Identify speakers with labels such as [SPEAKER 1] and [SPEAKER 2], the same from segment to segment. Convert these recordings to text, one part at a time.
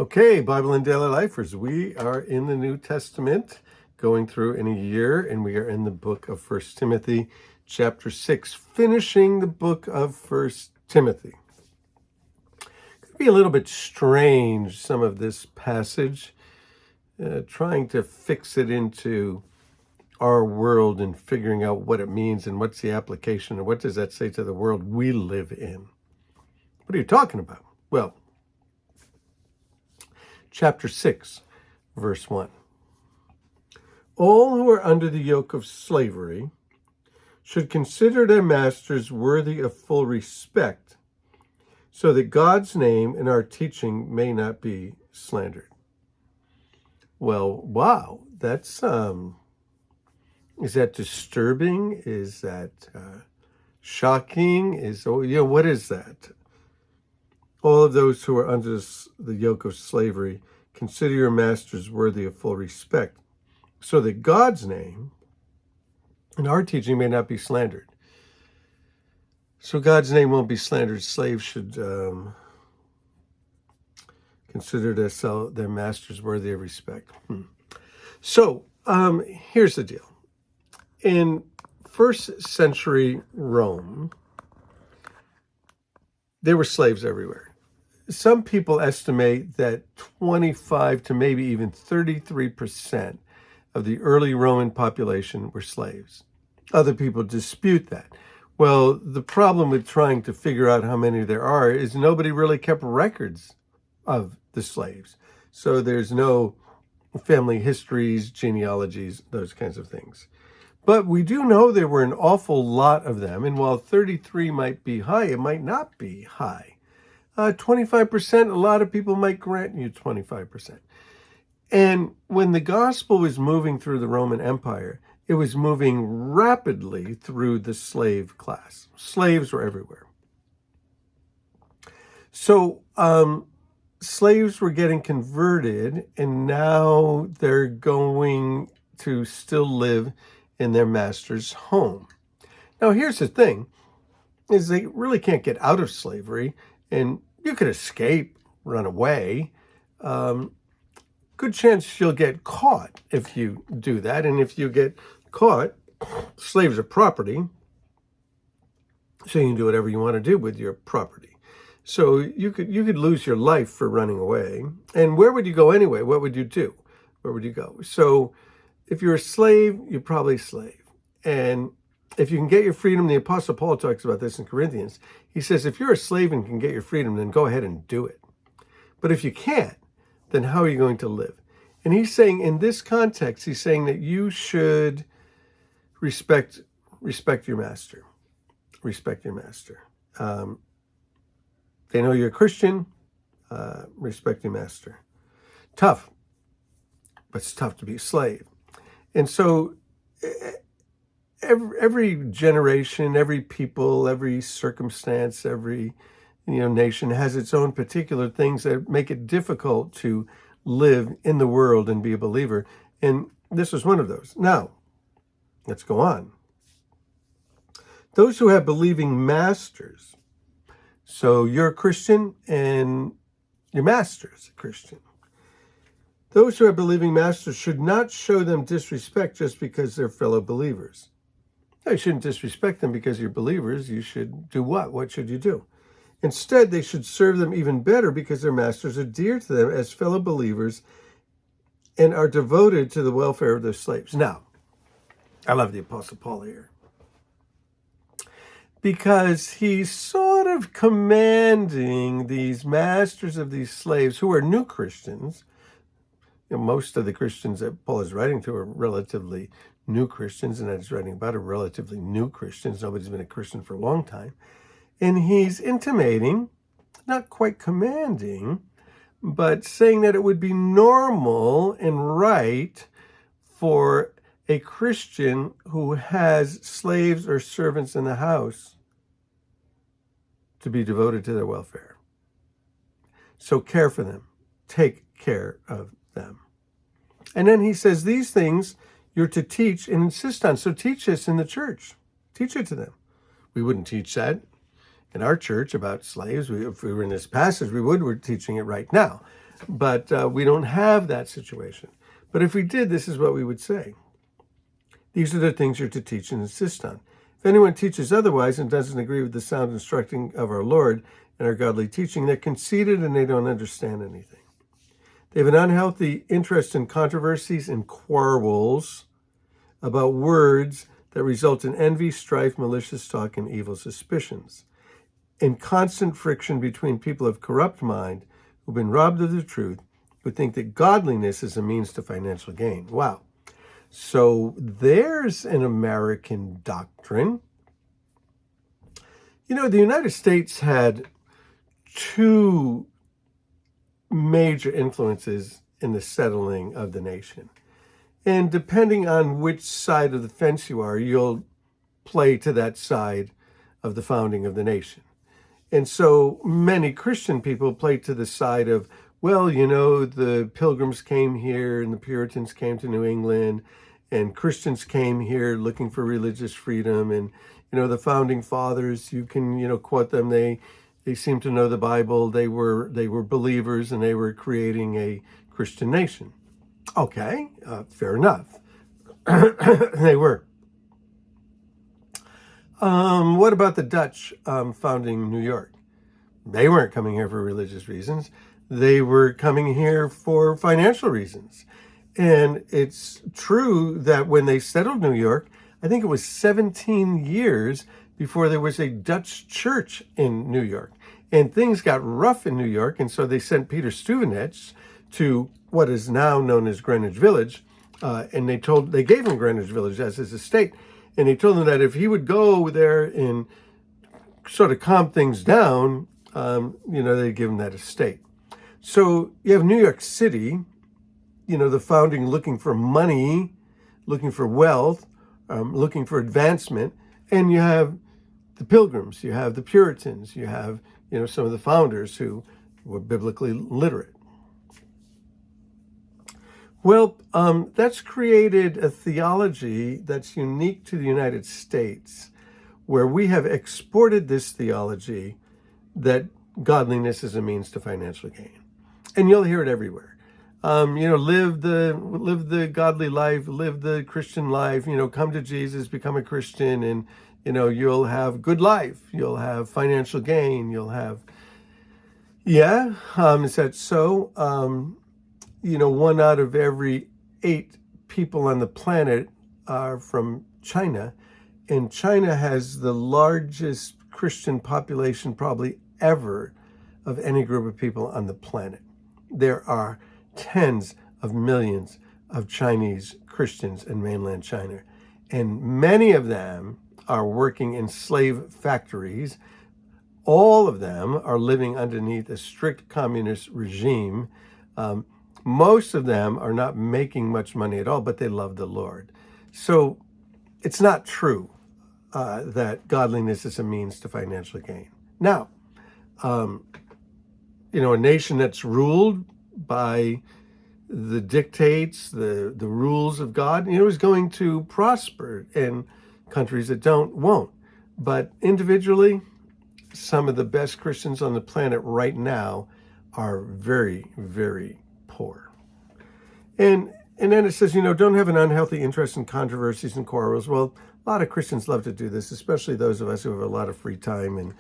[SPEAKER 1] Okay, Bible and Daily Lifers, we are in the New Testament, going through in a year, and we are in the book of 1 Timothy, chapter 6, finishing the book of 1 Timothy. It could be a little bit strange, some of this passage, trying to fix it into our world and figuring out what it means and what's the application and what does that say to the world we live in. What are you talking about? Well, chapter 6, verse 1. All who are under the yoke of slavery should consider their masters worthy of full respect, so that God's name and our teaching may not be slandered. Well, wow, that's, is that disturbing? Is that shocking? What is that? All of those who are under the yoke of slavery, consider your masters worthy of full respect, so that God's name and our teaching may not be slandered. So God's name won't be slandered. Slaves should consider their masters worthy of respect. So here's the deal. In first century Rome, there were slaves everywhere. Some people estimate that 25 to maybe even 33% of the early Roman population were slaves. Other people dispute that. Well, the problem with trying to figure out how many there are is nobody really kept records of the slaves. So there's no family histories, genealogies, those kinds of things. But we do know there were an awful lot of them, and while 33 might be high, it might not be high. 25%, a lot of people might grant you 25%. And when the gospel was moving through the Roman Empire, it was moving rapidly through the slave class. Slaves were everywhere. So slaves were getting converted, and now they're going to still live in their master's home. Now, here's the thing, is they really can't get out of slavery, and you could escape, run away. Good chance you'll get caught if you do that. And if you get caught, slaves are property, so you can do whatever you want to do with your property. So you could lose your life for running away. And where would you go anyway? What would you do? Where would you go? So if you're a slave, you're probably a slave. And if you can get your freedom, the Apostle Paul talks about this in Corinthians. He says, if you're a slave and can get your freedom, then go ahead and do it. But if you can't, then how are you going to live? And he's saying, in this context, he's saying that you should respect your master. Respect your master. They know you're a Christian. Respect your master. Tough, but it's tough to be a slave. And so every generation, every people, every circumstance, every nation has its own particular things that make it difficult to live in the world and be a believer. And this is one of those. Now, let's go on. Those who have believing masters. So you're a Christian and your master is a Christian. Those who are believing masters should not show them disrespect just because they're fellow believers. You shouldn't disrespect them because you're believers. You should do what? What should you do? Instead, they should serve them even better because their masters are dear to them as fellow believers and are devoted to the welfare of their slaves. Now, I love the Apostle Paul here, because he's sort of commanding these masters of these slaves who are new Christians. Most of the Christians that Paul is writing to are relatively new Christians, and that he's writing about are relatively new Christians. Nobody's been a Christian for a long time. And he's intimating, not quite commanding, but saying that it would be normal and right for a Christian who has slaves or servants in the house to be devoted to their welfare. So care for them. Take care of them. And then he says, these things you're to teach and insist on. So teach this in the church. Teach it to them. We wouldn't teach that in our church about slaves. If we were in this passage, we're teaching it right now. But we don't have that situation. But if we did, this is what we would say. These are the things you're to teach and insist on. If anyone teaches otherwise and doesn't agree with the sound instructing of our Lord and our godly teaching, they're conceited and they don't understand anything. They have an unhealthy interest in controversies and quarrels about words that result in envy, strife, malicious talk, and evil suspicions, and constant friction between people of corrupt mind who've been robbed of the truth, who think that godliness is a means to financial gain. Wow. So there's an American doctrine. You know, the United States had two major influences in the settling of the nation. And depending on which side of the fence you are, you'll play to that side of the founding of the nation. And so many Christian people play to the side of, well, you know, the Pilgrims came here and the Puritans came to New England and Christians came here looking for religious freedom. And, you know, the founding fathers, you can, you know, quote them. They seem to know the Bible. They were believers and they were creating a Christian nation. Okay, fair enough. They were. What about the Dutch founding New York? They weren't coming here for religious reasons. They were coming here for financial reasons. And it's true that when they settled New York, I think it was 17 years before there was a Dutch church in New York. And things got rough in New York, and so they sent Peter Stuyvesant to what is now known as Greenwich Village, and they gave him Greenwich Village as his estate, and they told him that if he would go there and sort of calm things down, they'd give him that estate. So you have New York City, you know, the founding looking for money, looking for wealth, looking for advancement, and you have the Pilgrims, you have the Puritans, you have, you know, some of the founders who were biblically literate. Well, that's created a theology that's unique to the United States, where we have exported this theology that godliness is a means to financial gain. And you'll hear it everywhere. Live the godly life, live the Christian life, you know, come to Jesus, become a Christian, and, you know, you'll have good life. You'll have financial gain. You'll have, is that so? 1 out of every 8 people on the planet are from China, and China has the largest Christian population probably ever of any group of people on the planet. There are tens of millions of Chinese Christians in mainland China, and many of them are working in slave factories. All of them are living underneath a strict communist regime. Most of them are not making much money at all, but they love the Lord. So it's not true that godliness is a means to financial gain. Now, a nation that's ruled by the dictates, the rules of God, is going to prosper, and countries that won't. But individually, some of the best Christians on the planet right now are very, very poor. And then it says, don't have an unhealthy interest in controversies and quarrels. Well, a lot of Christians love to do this, especially those of us who have a lot of free time and,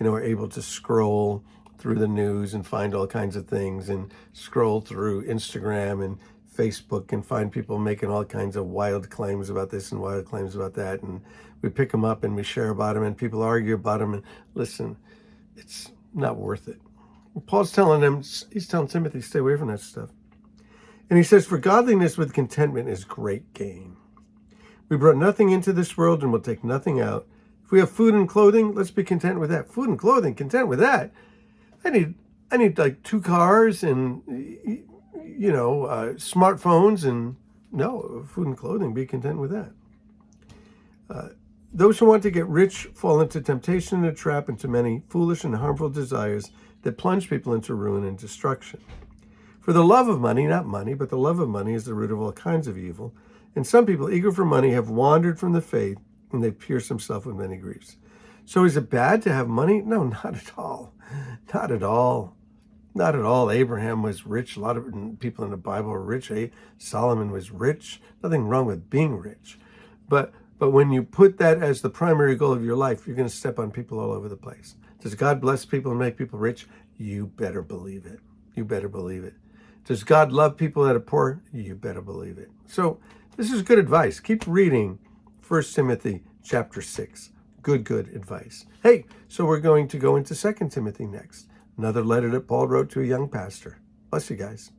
[SPEAKER 1] are able to scroll through the news and find all kinds of things, and scroll through Instagram and Facebook and find people making all kinds of wild claims about this and wild claims about that. And we pick them up and we share about them, and people argue about them. And listen, it's not worth it. Paul's telling Timothy, stay away from that stuff. And he says, for godliness with contentment is great gain. We brought nothing into this world and will take nothing out. If we have food and clothing, let's be content with that. Food and clothing, content with that. I need like 2 cars and, smartphones, and no, food and clothing, be content with that. Those who want to get rich fall into temptation and a trap, into many foolish and harmful desires that plunge people into ruin and destruction. For the love of money, not money, but the love of money is the root of all kinds of evil. And some people, eager for money, have wandered from the faith, and they've pierced themselves with many griefs. So is it bad to have money? No, not at all. Not at all. Not at all. Abraham was rich. A lot of people in the Bible are rich. Solomon was rich. Nothing wrong with being rich. But when you put that as the primary goal of your life, you're going to step on people all over the place. Does God bless people and make people rich? You better believe it. You better believe it. Does God love people that are poor? You better believe it. So this is good advice. Keep reading 1 Timothy chapter 6. Good advice. Hey, so we're going to go into 2 Timothy next. Another letter that Paul wrote to a young pastor. Bless you guys.